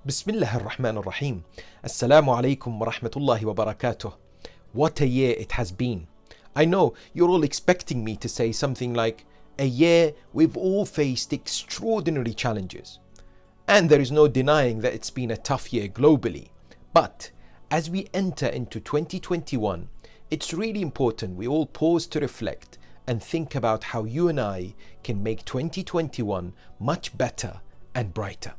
Bismillah ar-Rahman ar-Rahim. Assalamu alaikum wa rahmatullahi wa barakatuh. What a year it has been. I know you're all expecting me to say something like, a year we've all faced extraordinary challenges. And there is no denying that it's been a tough year globally. But as we enter into 2021, it's really important we all pause to reflect and think about how you and I can make 2021 much better and brighter.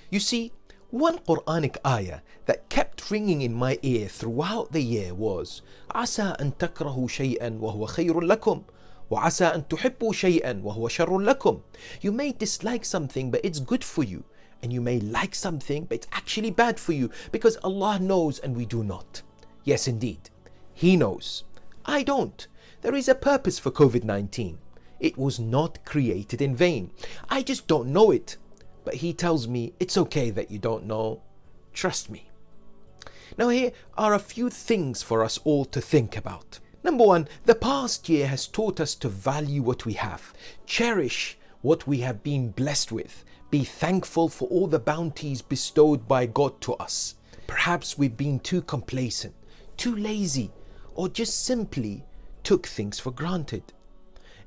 You see, one Quranic ayah that kept ringing in my ear throughout the year was عَسَىٰ أَن تَكْرَهُوا شَيْئًا وَهُوَ خَيْرٌ لَكُمْ وَعَسَىٰ أَن تُحِبُّوا شَيْئًا وَهُوَ شَرٌ لَكُمْ. You may dislike something but it's good for you, and you may like something but it's actually bad for you, because Allah knows and we do not. Yes indeed, He knows. I don't. There is a purpose for COVID-19. It was not created in vain. I just don't know it. But He tells me it's okay that you don't know. Trust me. Now here are a few things for us all to think about. Number one, the past year has taught us to value what we have. Cherish what we have been blessed with. Be thankful for all the bounties bestowed by God to us. Perhaps we've been too complacent, too lazy, or just simply took things for granted.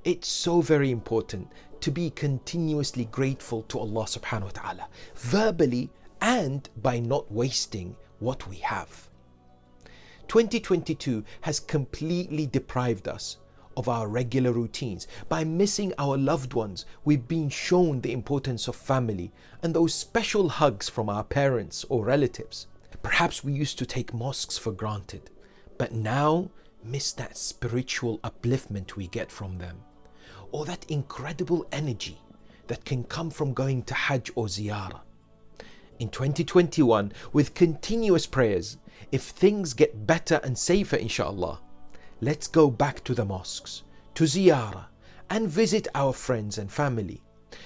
It's so very important to be continuously grateful to Allah subhanahu wa ta'ala, verbally and by not wasting what we have. 2022 has completely deprived us of our regular routines. By missing our loved ones, we've been shown the importance of family and those special hugs from our parents or relatives. Perhaps we used to take mosques for granted, but now miss that spiritual upliftment we get from them, or that incredible energy that can come from going to Hajj or Ziyarah. In 2021, with continuous prayers, if things get better and safer inshallah, let's go back to the mosques, to Ziyarah, and visit our friends and family.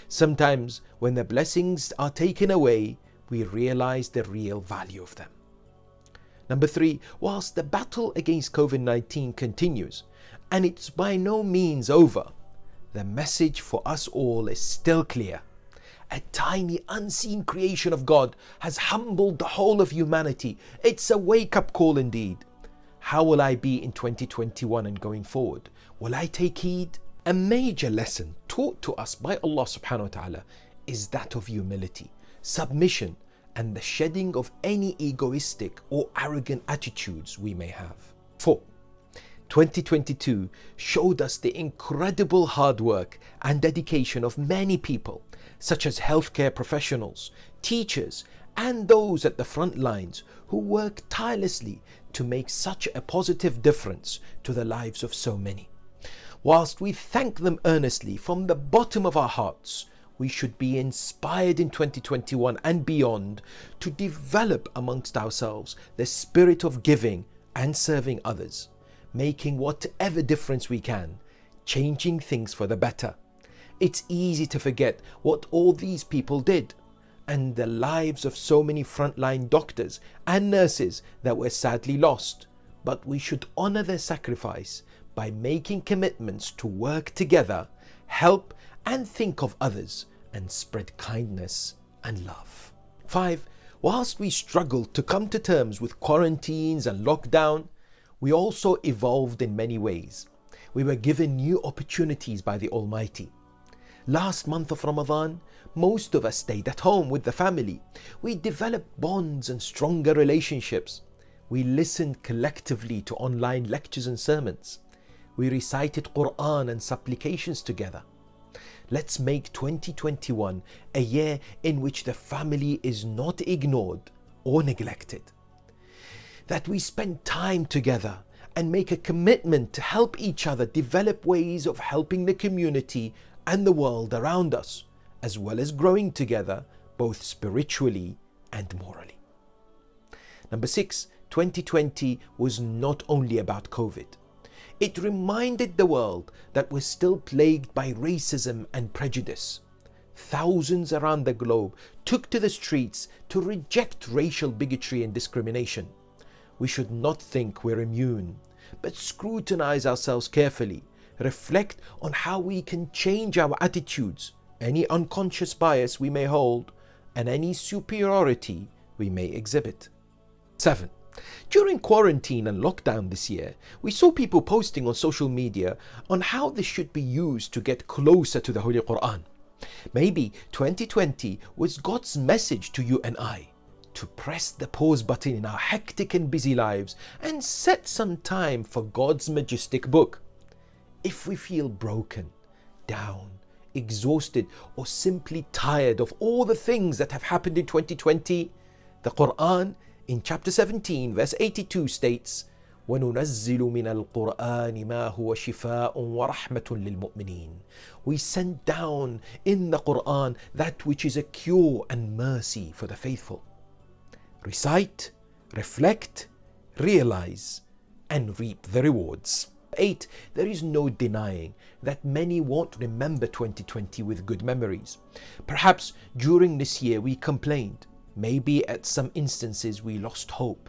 Sometimes when the blessings are taken away, we realize the real value of them. Number three, whilst the battle against COVID-19 continues, and it's by no means over, the message for us all is still clear. A tiny unseen creation of God has humbled the whole of humanity. It's a wake-up call indeed. How will I be in 2021 and going forward? Will I take heed? A major lesson taught to us by Allah subhanahu wa ta'ala is that of humility, submission, and the shedding of any egoistic or arrogant attitudes we may have. 4. 2022 showed us the incredible hard work and dedication of many people, such as healthcare professionals, teachers, and those at the front lines who work tirelessly to make such a positive difference to the lives of so many. Whilst we thank them earnestly from the bottom of our hearts, we should be inspired in 2021 and beyond to develop amongst ourselves the spirit of giving and serving others, making whatever difference we can, changing things for the better. It's easy to forget what all these people did and the lives of so many frontline doctors and nurses that were sadly lost, but we should honor their sacrifice by making commitments to work together, help and think of others, and spread kindness and love. 5. Whilst we struggled to come to terms with quarantines and lockdown, we also evolved in many ways. We were given new opportunities by the Almighty. Last month of Ramadan, most of us stayed at home with the family. We developed bonds and stronger relationships. We listened collectively to online lectures and sermons. We recited Quran and supplications together. Let's make 2021 a year in which the family is not ignored or neglected. That we spend time together and make a commitment to help each other develop ways of helping the community and the world around us, as well as growing together both spiritually and morally. Number 6, 2020 was not only about COVID. It reminded the world that we're still plagued by racism and prejudice. Thousands around the globe took to the streets to reject racial bigotry and discrimination. We should not think we're immune, but scrutinize ourselves carefully, reflect on how we can change our attitudes, any unconscious bias we may hold, and any superiority we may exhibit. 7. During quarantine and lockdown this year, we saw people posting on social media on how this should be used to get closer to the Holy Quran. Maybe 2020 was God's message to you and I to press the pause button in our hectic and busy lives and set some time for God's majestic book. If we feel broken, down, exhausted, or simply tired of all the things that have happened in 2020, the Quran in chapter 17 verse 82 states, وَنُنَزِّلُ مِنَ الْقُرْآنِ مَا هُوَ شِفَاءٌ وَرَحْمَةٌ لِلْمُؤْمِنِينَ. We send down in the Quran that which is a cure and mercy for the faithful. Recite, reflect, realize, and reap the rewards. 8. There is no denying that many won't remember 2020 with good memories. Perhaps during this year we complained. Maybe at some instances we lost hope.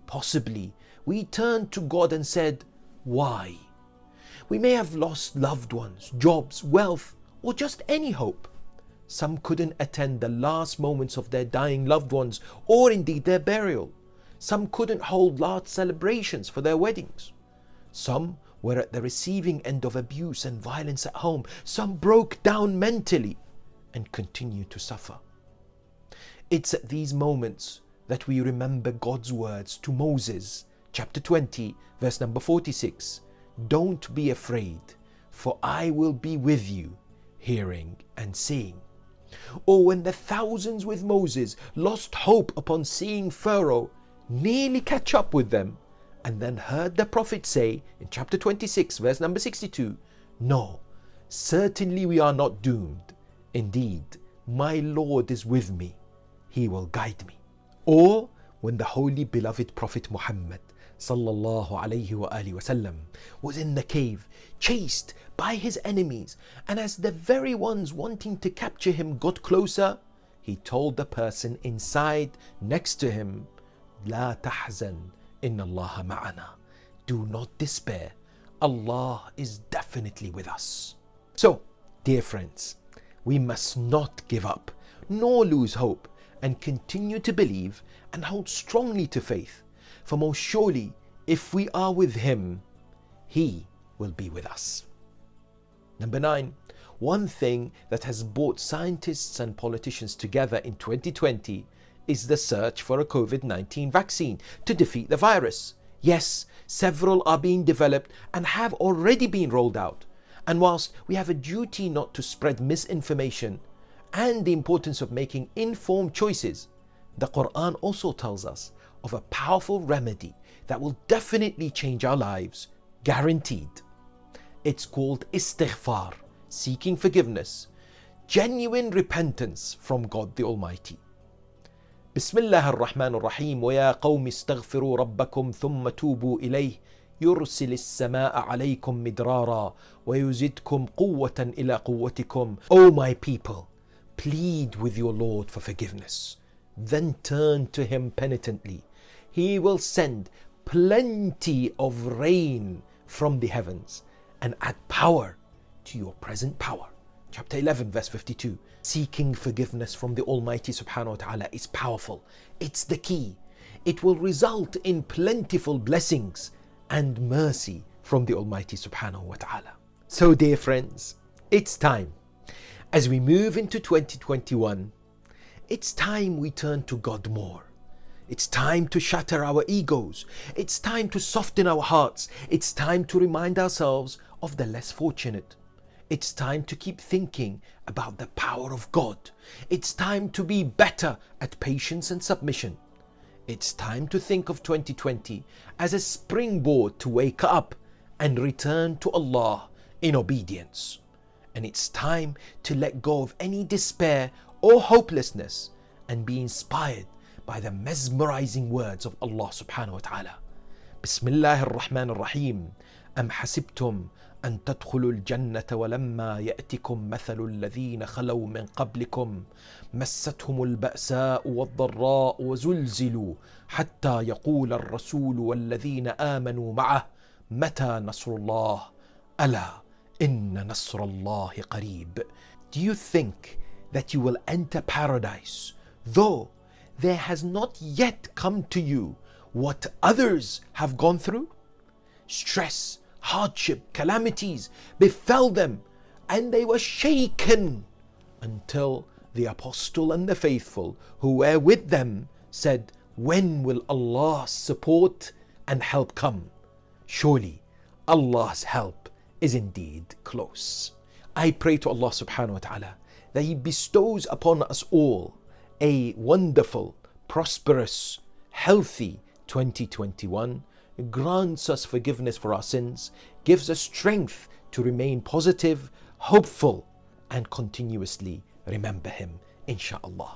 Possibly we turned to God and said, why? We may have lost loved ones, jobs, wealth, or just any hope. Some couldn't attend the last moments of their dying loved ones or indeed their burial. Some couldn't hold large celebrations for their weddings. Some were at the receiving end of abuse and violence at home. Some broke down mentally and continue to suffer. It's at these moments that we remember God's words to Moses, chapter 20, verse number 46. Don't be afraid, for I will be with you, hearing and seeing. Or when the thousands with Moses lost hope upon seeing Pharaoh nearly catch up with them, and then heard the Prophet say in chapter 26, verse number 62, no, certainly we are not doomed. Indeed, my Lord is with me. He will guide me. Or when the holy beloved Prophet Muhammad sallallahu alayhi wa alihi wasallam was in the cave, chased by his enemies, and as the very ones wanting to capture him got closer, he told the person inside next to him, La tahzan, inna Allah ma'ana. Do not despair. Allah is definitely with us. So, dear friends, we must not give up, nor lose hope, and continue to believe and hold strongly to faith. For most surely, if we are with Him, He will be with us. Number 9, one thing that has brought scientists and politicians together in 2020 is the search for a COVID-19 vaccine to defeat the virus. Yes, several are being developed and have already been rolled out. And whilst we have a duty not to spread misinformation and the importance of making informed choices, the Quran also tells us of a powerful remedy that will definitely change our lives, guaranteed. It's called istighfar, seeking forgiveness, genuine repentance from God the Almighty. Bismillah ar-Rahman ar-Rahim. وَيَا قَوْمِ اسْتَغْفِرُوا رَبَّكُمْ ثُمَّ تُوبُوا إِلَيْهِ يُرْسِلِ السَّمَاءَ عَلَيْكُمْ مِدْرَارًا وَيُزِدْكُمْ قُوَّةً إِلَى قُوَّتِكُمْ. O my people, plead with your Lord for forgiveness. Then turn to Him penitently. He will send plenty of rain from the heavens and add power to your present power. Chapter 11, verse 52. Seeking forgiveness from the Almighty subhanahu wa ta'ala is powerful. It's the key. It will result in plentiful blessings and mercy from the Almighty subhanahu wa ta'ala. So dear friends, it's time. As we move into 2021, it's time we turn to God more. It's time to shatter our egos. It's time to soften our hearts. It's time to remind ourselves of the less fortunate. It's time to keep thinking about the power of God. It's time to be better at patience and submission. It's time to think of 2020 as a springboard to wake up and return to Allah in obedience. And it's time to let go of any despair or hopelessness and be inspired by the mesmerizing words of Allah subhanahu wa ta'ala. Bismillah ar-Rahman ar-Rahim. Am hasibtum أن تدخلوا الجنة ولما يأتكم مثل الذين خلوا من قبلكم مستهم البأساء والضراء وزلزلوا حتى يقول الرسول والذين آمنوا معه متى نصر الله ألا إن نصر الله قريب. Do you think that you will enter paradise though there has not yet come to you what others have gone through? Stress, hardship, calamities befell them, and they were shaken until the apostle and the faithful who were with them said, when will Allah's support and help come? Surely Allah's help is indeed close. I pray to Allah subhanahu wa ta'ala that He bestows upon us all a wonderful, prosperous, healthy 2021, grants us forgiveness for our sins, gives us strength to remain positive, hopeful, and continuously remember Him, insha'Allah.